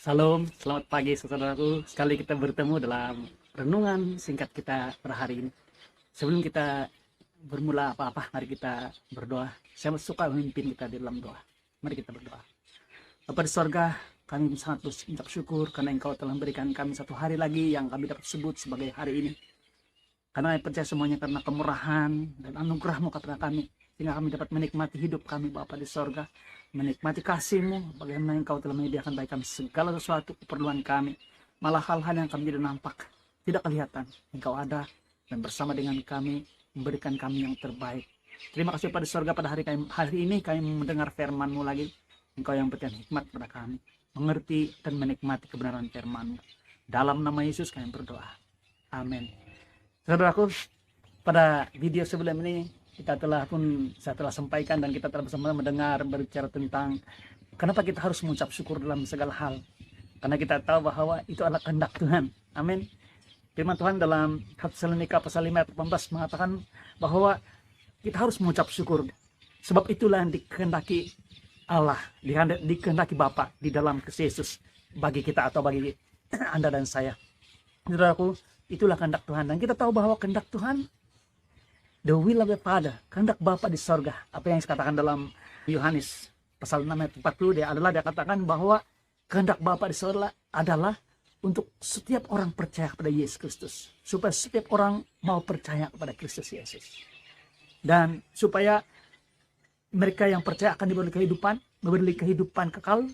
Salam, selamat pagi saudaraku. Sekali kita bertemu dalam renungan singkat kita pada hari ini. Sebelum kita bermula apa-apa, mari kita berdoa. Saya suka memimpin kita di dalam doa. Mari kita berdoa. Bapa di sorga, kami sangat mengucap syukur karena Engkau telah memberikan kami satu hari lagi yang kami dapat sebut sebagai hari ini. Karena saya percaya semuanya karena kemurahan dan anugerah-Mu kepada kami, sehingga kami dapat menikmati hidup kami Bapa di sorga, menikmati kasih-Mu, bagaimana Engkau telah menyediakan bagi kami segala sesuatu keperluan kami, malah hal-hal yang kami tidak nampak, tidak kelihatan. Engkau ada dan bersama dengan kami memberikan kami yang terbaik. Terima kasih pada sorga, pada hari ini kami mendengar firman-Mu lagi. Engkau yang berikan hikmat kepada kami, mengerti dan menikmati kebenaran firman-Mu. Dalam nama Yesus kami berdoa. Amin. Saudaraku, pada video sebelum ini saya telah sampaikan dan kita telah bersama mendengar berbicara tentang kenapa kita harus mengucap syukur dalam segala hal. Karena kita tahu bahwa itu adalah kehendak Tuhan. Amin. Firman Tuhan dalam 1 Tesalonika pasal 5 ayat 18 mengatakan bahwa kita harus mengucap syukur. Sebab itulah yang dikehendaki Allah, dikehendaki Bapa di dalam Kristus Yesus bagi kita atau bagi Anda dan saya. Saudaraku, itulah kehendak Tuhan. Dan kita tahu bahwa kehendak Tuhan, the will of the Father, kehendak Bapa di sorga. Apa yang dikatakan dalam Yohanes pasal 6 ayat 40, dia katakan bahwa kehendak Bapa di sorga adalah untuk setiap orang percaya kepada Yesus Kristus. Supaya setiap orang mau percaya kepada Kristus Yesus. Dan supaya mereka yang percaya akan diberi kehidupan kekal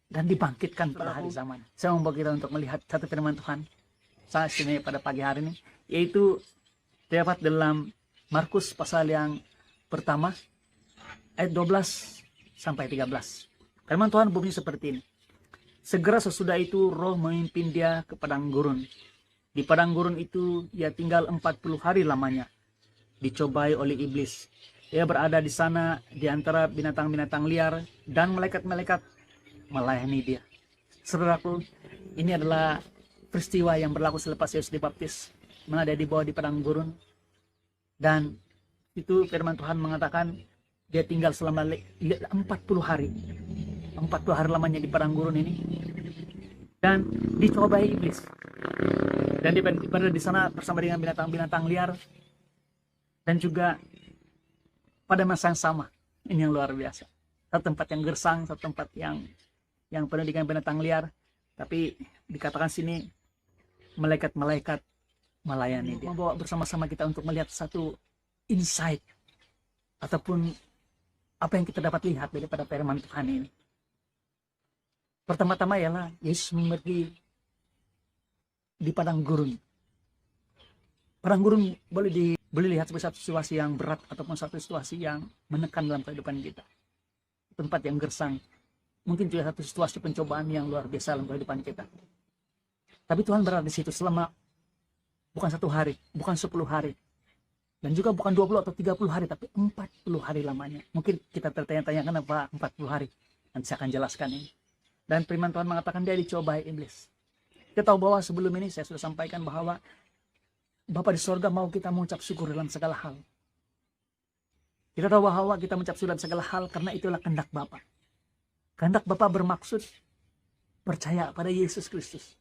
dan dibangkitkan pada hari zaman. Saya membawa kita untuk melihat satu firman Tuhan sangat istimewa pada pagi hari ini, yaitu terdapat dalam Markus pasal yang pertama ayat 12 sampai 13. Firman Tuhan bunyi seperti ini. Segera sesudah itu roh memimpin dia ke padang gurun. Di padang gurun itu ia tinggal 40 hari lamanya, dicobai oleh iblis. Ia berada di sana di antara binatang-binatang liar dan malaikat-malaikat melayani dia. Saudaraku, ini adalah peristiwa yang berlaku selepas Yesus dibaptis, mana dia dibawa di padang gurun. Dan itu firman Tuhan mengatakan dia tinggal selama 40 hari. 40 hari lamanya di padang gurun ini. Dan dicobai iblis. Dan dia berada di sana bersama dengan binatang-binatang liar. Dan juga pada masa yang sama. Ini yang luar biasa. Satu tempat yang gersang, satu tempat yang penuh dengan binatang liar. Tapi dikatakan sini malaikat-malaikat melayani dia. Membawa bersama-sama kita untuk melihat satu insight ataupun apa yang kita dapat lihat daripada firman Tuhan ini. Pertama-tama ialah Yesus pergi di padang gurun. Padang gurun boleh lihat sebagai satu situasi yang berat ataupun satu situasi yang menekan dalam kehidupan kita. Tempat yang gersang. Mungkin juga satu situasi pencobaan yang luar biasa dalam kehidupan kita. Tapi Tuhan berada di situ selama bukan 1 hari, bukan 10 hari. Dan juga bukan 20 atau 30 hari, tapi 40 hari lamanya. Mungkin kita tertanya-tanya kenapa 40 hari. Nanti saya akan jelaskan ini. Dan firman Tuhan mengatakan dia dicobai iblis. Kita tahu bahwa sebelum ini saya sudah sampaikan bahwa Bapa di sorga mau kita mengucap syukur dalam segala hal. Kita tahu bahwa kita mengucap syukur dalam segala hal karena itulah kehendak Bapa. Kehendak Bapa bermaksud percaya pada Yesus Kristus.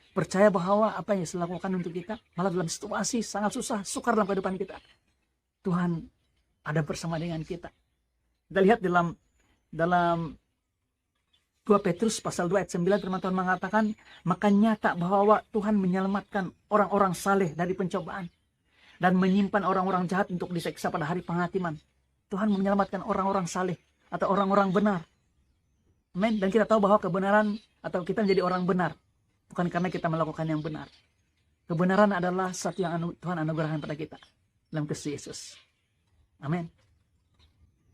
Percaya bahwa apa yang Yesus lakukan untuk kita, malah dalam situasi sangat susah, sukar dalam kehidupan kita, Tuhan ada bersama dengan kita. Kita lihat dalam 2 Petrus pasal 2 ayat 9 firman Tuhan mengatakan, maka nyata bahwa Tuhan menyelamatkan orang-orang saleh dari pencobaan dan menyimpan orang-orang jahat untuk diseksa pada hari penghatiman. Tuhan menyelamatkan orang-orang saleh atau orang-orang benar. Amin. Dan kita tahu bahwa kebenaran atau kita menjadi orang benar bukan karena kita melakukan yang benar. Kebenaran adalah satu yang Tuhan anugerahkan pada kita dalam Kristus Yesus. Amin.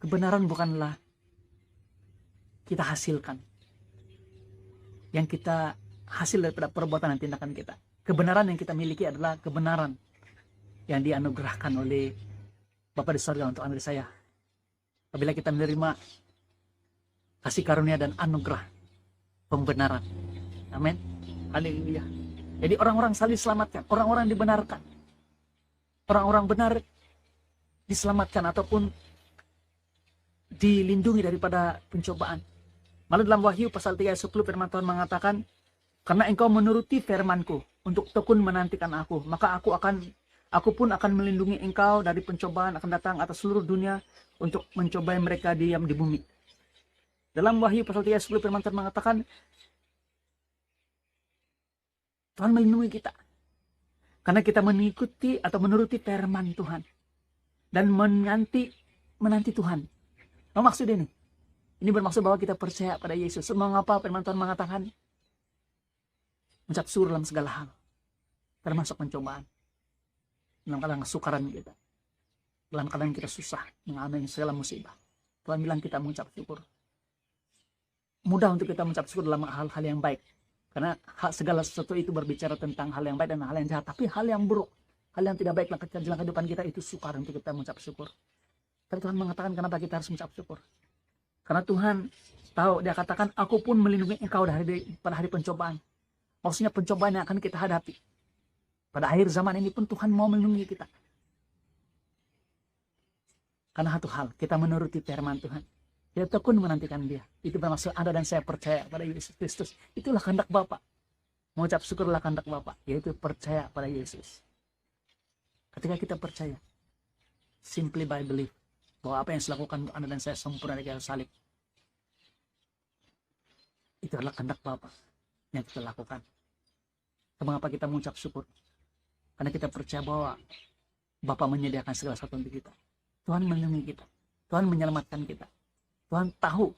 Kebenaran bukanlah kita hasilkan. Yang kita hasil daripada perbuatan dan tindakan kita. Kebenaran yang kita miliki adalah kebenaran yang dianugerahkan oleh Bapa di sorga untuk Anda dan saya. Apabila kita menerima kasih karunia dan anugerah pembenaran. Amin. Haleluya. Jadi orang-orang saleh diselamatkan, orang-orang dibenarkan. Orang-orang benar diselamatkan ataupun dilindungi daripada pencobaan. Malah dalam Wahyu pasal 3 ayat 10 firman Tuhan mengatakan, karena engkau menuruti firman-Ku untuk tekun menantikan aku, maka aku pun akan melindungi engkau dari pencobaan akan datang atas seluruh dunia untuk mencobai mereka diam di bumi. Dalam Wahyu pasal 3 ayat 10 firman Tuhan mengatakan, Tuhan melindungi kita. Karena kita mengikuti atau menuruti firman Tuhan. Dan menanti Tuhan. Apa maksud ini? Ini bermaksud bahwa kita percaya pada Yesus. Mengapa firman Tuhan mengatakan mencap syukur dalam segala hal, termasuk pencobaan, dalam keadaan kesukaran kita, dalam keadaan kita susah mengalami segala musibah. Tuhan bilang kita mengucap syukur. Mudah untuk kita mengucap syukur dalam hal-hal yang baik, karena segala sesuatu itu berbicara tentang hal yang baik dan hal yang jahat. Tapi hal yang buruk, hal yang tidak baik dalam kehidupan kita, itu sukar untuk kita mengucap syukur. Tapi Tuhan mengatakan kenapa kita harus mengucap syukur. Karena Tuhan tahu, dia katakan, aku pun melindungi engkau pada hari pencobaan. Maksudnya pencobaan yang akan kita hadapi. Pada akhir zaman ini pun Tuhan mau melindungi kita. Karena satu hal, kita menuruti firman Tuhan. Kita tekun menantikan dia. Itu bermaksud Anda dan saya percaya pada Yesus Kristus. Itulah kehendak Bapa. Mengucap syukurlah kehendak Bapa, yaitu percaya pada Yesus. Ketika kita percaya, simply by belief, bahwa apa yang dilakukan untuk Anda dan saya sempurna di kayu salib, itu adalah kehendak Bapa yang kita lakukan. Mengapa kita mengucap syukur? Karena kita percaya bahwa Bapa menyediakan segala sesuatu untuk kita. Tuhan melindungi kita. Tuhan menyelamatkan kita. Tuhan tahu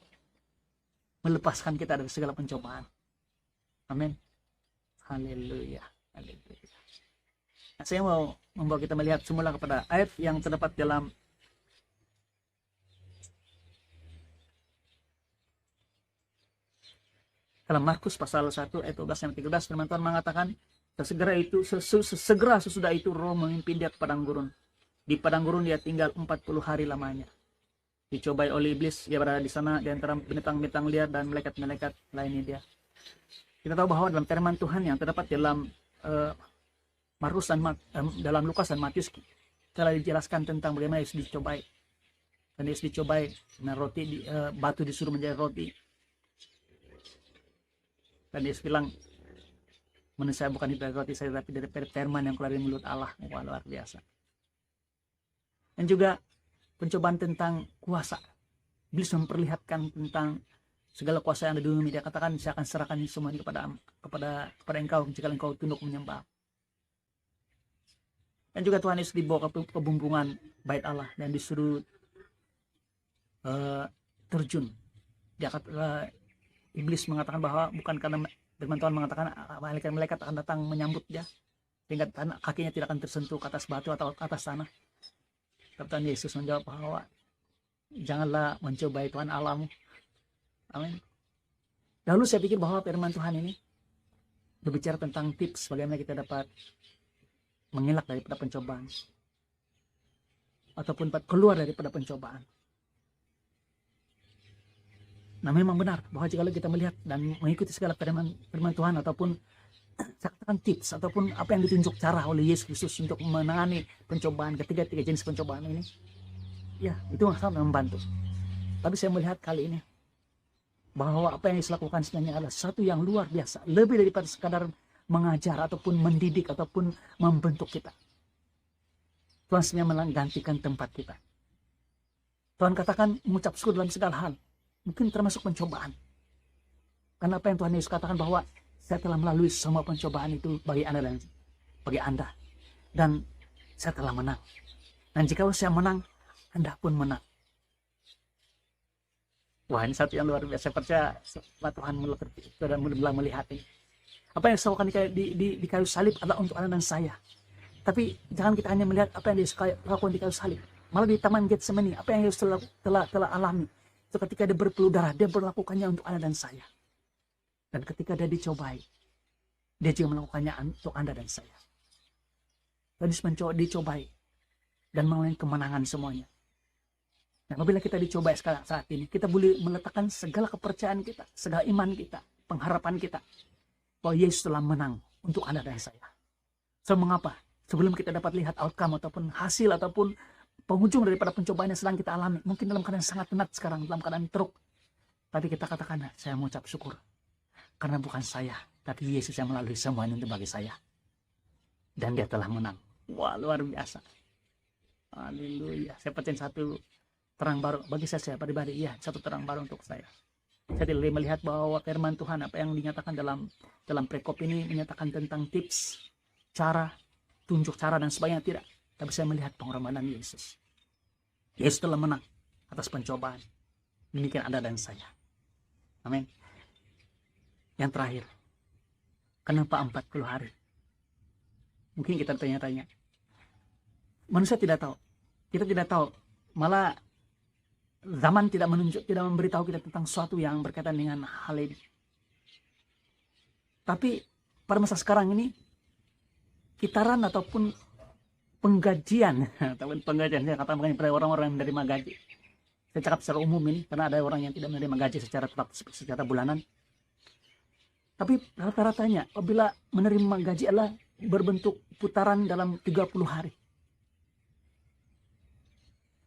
melepaskan kita dari segala pencobaan. Amin. Haleluya. Haleluya. Nah, saya mau membawa kita melihat semula kepada ayat yang terdapat dalam Markus pasal 1 ayat 12-13, firman Tuhan mengatakan, sesegera sesudah itu Roh memimpin dia ke padang gurun. Di padang gurun dia tinggal 40 hari lamanya. Dicobai oleh iblis, dia berada di sana di antara binatang-binatang liar dan malaikat-malaikat lainnya dia. Kita tahu bahwa dalam firman Tuhan yang terdapat dalam dalam Lukas dan Matius telah dijelaskan tentang bagaimana Yesus dicobai. Dan Yesus dicobai dengan roti, batu disuruh menjadi roti. Dan Yesus bilang, manusia bukan dari roti saja, tapi dari firman yang keluar dari mulut Allah. Wah, luar biasa. Dan juga pencobaan tentang kuasa. Iblis memperlihatkan tentang segala kuasa yang ada di dunia. Dia katakan, saya akan serahkan ini semua kepada engkau jika engkau tunduk menyembah. Dan juga Tuhan Yesus dibawa ke pembumbungan bait Allah dan disuruh terjun. Dia kata, iblis mengatakan bahwa bukan karena firman Tuhan mengatakan malaikat-malaikat akan datang menyambut dia sehingga kakinya tidak akan tersentuh ke atas batu atau ke atas tanah. Tuhan Yesus menjawab bahwa janganlah mencobai Tuhan Allahmu. Amin. Lalu saya pikir bahwa firman Tuhan ini berbicara tentang tips bagaimana kita dapat mengelak daripada pencobaan ataupun keluar daripada pencobaan. Nah, memang benar bahwa jika kita melihat dan mengikuti segala firman Tuhan ataupun saya katakan tips ataupun apa yang ditunjuk cara oleh Yesus Kristus untuk menangani pencobaan, tiga jenis pencobaan ini, ya itu sangat membantu. Tapi saya melihat kali ini bahwa apa yang Yesus lakukan sebenarnya adalah sesuatu yang luar biasa, lebih daripada sekadar mengajar ataupun mendidik ataupun membentuk kita. Tuhan sebenarnya menggantikan tempat kita. Tuhan katakan mengucap syukur dalam segala hal, mungkin termasuk pencobaan. Karena apa yang Tuhan Yesus katakan bahwa saya telah melalui semua pencobaan itu bagi Anda dan bagi Anda. Dan saya telah menang. Dan jika saya menang, Anda pun menang. Wah, ini satu yang luar biasa. Saya percaya Tuhan mulai melihat ini. Apa yang saya lakukan di kayu salib adalah untuk Anda dan saya. Tapi jangan kita hanya melihat apa yang Yesus lakukan di kayu salib. Malah di Taman Getsemani, apa yang Yesus telah alami. Itu ketika dia berpeluh darah, dia melakukannya untuk Anda dan saya. Dan ketika dia dicobai, dia juga melakukannya untuk Anda dan saya. Dan dicobai dan mengalami kemenangan semuanya. Nah, apabila kita dicobai sekarang saat ini, kita boleh meletakkan segala kepercayaan kita, segala iman kita, pengharapan kita, bahwa Yesus telah menang untuk Anda dan saya. So, mengapa? Sebelum kita dapat lihat outcome ataupun hasil ataupun penghujung daripada pencobaan yang sedang kita alami, mungkin dalam keadaan sangat tenat sekarang, dalam keadaan teruk. Tapi kita katakan, saya mengucap syukur. Karena bukan saya, tapi Yesus yang melalui semuanya untuk bagi saya. Dan dia telah menang. Wah, luar biasa. Haleluya. Saya percaya satu terang baru bagi saya pribadi. Iya, satu terang baru untuk saya. Saya tidak melihat bahwa firman Tuhan apa yang dinyatakan dalam prekop ini menyatakan tentang tips, cara, tunjuk cara dan sebagainya, tidak. Tapi saya melihat pengorbanan Yesus. Yesus telah menang atas pencobaan. Demikian Anda dan saya. Amin. Yang terakhir, kenapa 40 hari? Mungkin kita tanya-tanya. Manusia tidak tahu. Kita tidak tahu. Malah zaman tidak memberitahu kita tentang sesuatu yang berkaitan dengan hal ini. Tapi pada masa sekarang ini, kitaran ataupun penggajian, saya katakan pada orang-orang yang menerima gaji. Saya cakap secara umum ini, karena ada orang yang tidak menerima gaji secara tetap, secara bulanan. Tapi rata-ratanya, apabila menerima gaji adalah berbentuk putaran dalam 30 hari.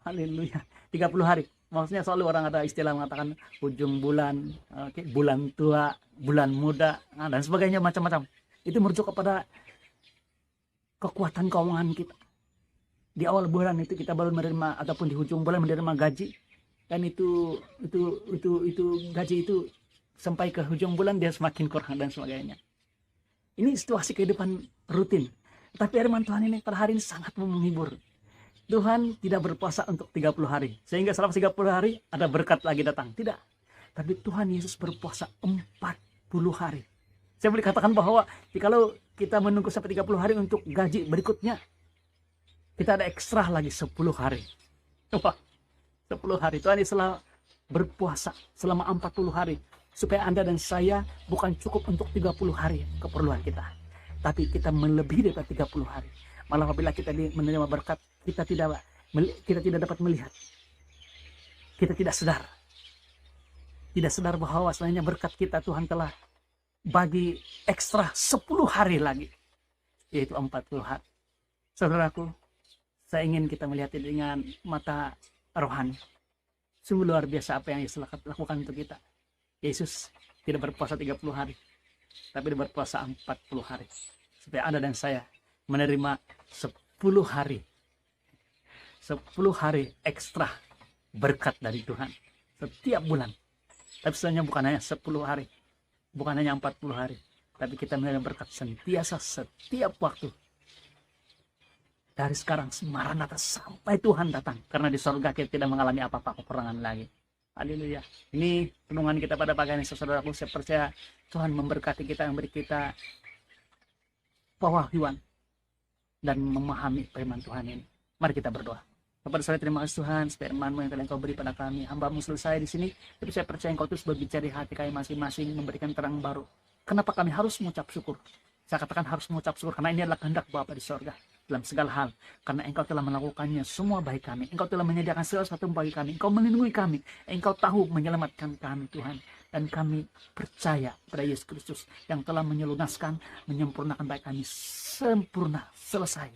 Haleluya, 30 hari. Maksudnya selalu orang ada istilah mengatakan ujung bulan, bulan tua, bulan muda, dan sebagainya macam-macam. Itu merujuk kepada kekuatan keuangan kita. Di awal bulan itu kita baru menerima ataupun di ujung bulan menerima gaji, dan itu gaji itu sampai ke ujung bulan dia semakin kurang dan sebagainya. Ini situasi kehidupan rutin. Tapi firman Tuhan ini pada hari ini sangat menghibur. Tuhan tidak berpuasa untuk 30 hari. Sehingga selama 30 hari ada berkat lagi datang. Tidak. Tapi Tuhan Yesus berpuasa 40 hari. Saya boleh katakan bahwa kalau kita menunggu sampai 30 hari untuk gaji berikutnya, kita ada ekstra lagi 10 hari. Wah, 10 hari. Tuhan Yesus berpuasa selama 40 hari. Supaya Anda dan saya bukan cukup untuk 30 hari keperluan kita. Tapi kita melebihi daripada 30 hari. Malah apabila kita menerima berkat, kita tidak dapat melihat. Kita tidak sadar. Tidak sadar bahwa sebenarnya berkat kita Tuhan telah bagi ekstra 10 hari lagi. Yaitu 40 hari. Saudaraku, saya ingin kita melihat dengan mata rohani. Sungguh luar biasa apa yang Yesus lakukan untuk kita. Yesus tidak berpuasa 30 hari, tapi dia berpuasa 40 hari. Supaya Anda dan saya menerima 10 hari. 10 hari ekstra berkat dari Tuhan. Setiap bulan. Tapi sebenarnya bukan hanya 10 hari. Bukan hanya 40 hari. Tapi kita menerima berkat sentiasa setiap waktu. Dari sekarang Maranatha sampai Tuhan datang. Karena di surga kita tidak mengalami apa-apa kekurangan lagi. Haleluya. Ini renungan kita pada pagi ini, saudaraku. Saya percaya Tuhan memberkati kita, memberi kita pewahyuan dan memahami firman Tuhan ini. Mari kita berdoa. Bapak saya terima kasih Tuhan, firman-Mu yang telah Engkau beri pada kami. Hamba-Mu selesai di sini, tapi saya percaya Engkau terus berbicara di hati kami masing-masing, memberikan terang baru. Kenapa kami harus mengucap syukur? Saya katakan harus mengucap syukur karena ini adalah kehendak Bapa di sorga dalam segala hal. Karena Engkau telah melakukannya semua bagi kami. Engkau telah menyediakan segala sesuatu bagi kami. Engkau melindungi kami. Engkau tahu menyelamatkan kami Tuhan. Dan kami percaya pada Yesus Kristus yang telah menyelunaskan, menyempurnakan baik kami sempurna, selesai.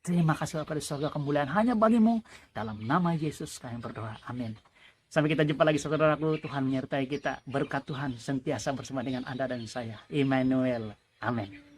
Terima kasih Bapa di sorga, kemuliaan hanya bagi-Mu. Dalam nama Yesus kami berdoa. Amin. Sampai kita jumpa lagi saudaraku. Tuhan menyertai kita. Berkat Tuhan sentiasa bersama dengan Anda dan saya. Immanuel. Amin.